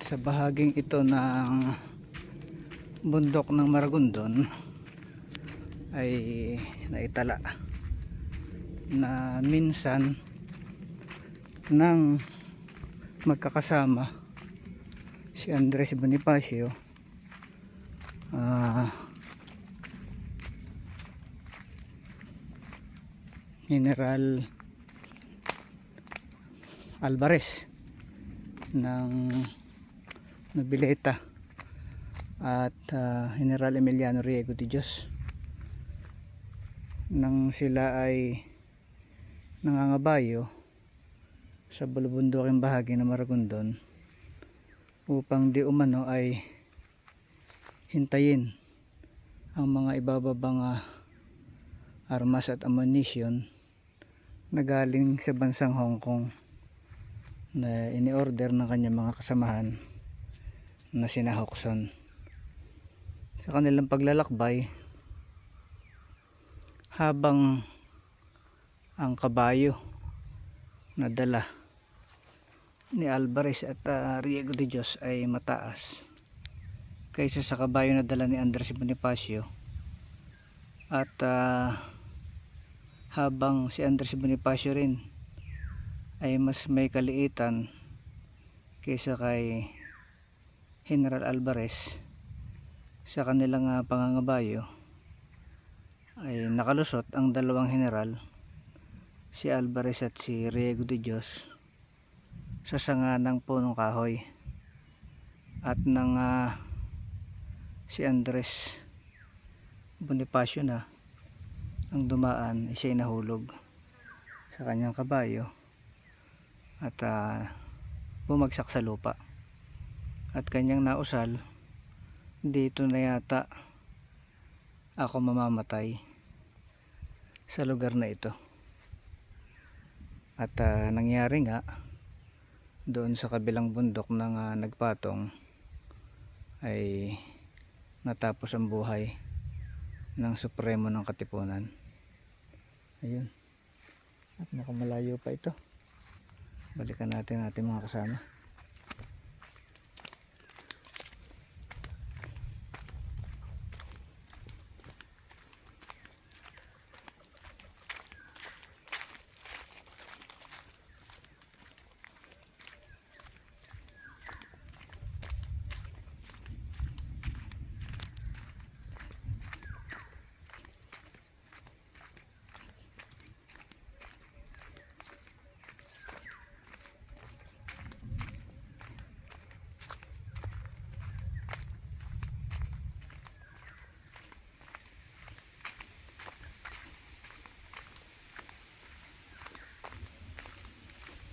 Sa bahaging ito ng bundok ng Maragondon ay naitala na minsan nang magkakasama si Andres Bonifacio, General Alvarez ng Nobileta at General Emiliano Riego de Dios, nang sila ay nangangabayo sa bulubunduking bahagi ng Maragondon upang di umano ay hintayin ang mga ibababang armas at ammunition na galing sa bansang Hong Kong na ini-order ng kanyang mga kasamahan na sina Hoxton. Sa kanilang paglalakbay, habang ang kabayo na dala ni Alvarez at Riego de Dios ay mataas kaysa sa kabayo na dala ni Andres Bonifacio, at habang si Andres Bonifacio rin ay mas may kaliitan kaysa kay General Alvarez, sa kanilang pangangabayo ay nakalusot ang dalawang general, si Alvarez at si Riego de Dios, sa sanga ng punong kahoy, at nang si Andres Bonifacio na ang dumaan, siya'y nahulog sa kanyang kabayo at bumagsak sa lupa at kanyang nausal, dito na yata ako mamamatay sa lugar na ito. At nangyari nga doon sa kabilang bundok ng nagpatong ay natapos ang buhay ng Supremo ng Katipunan. Ayun, at nakamalayo pa ito. Balikan natin mga kasama.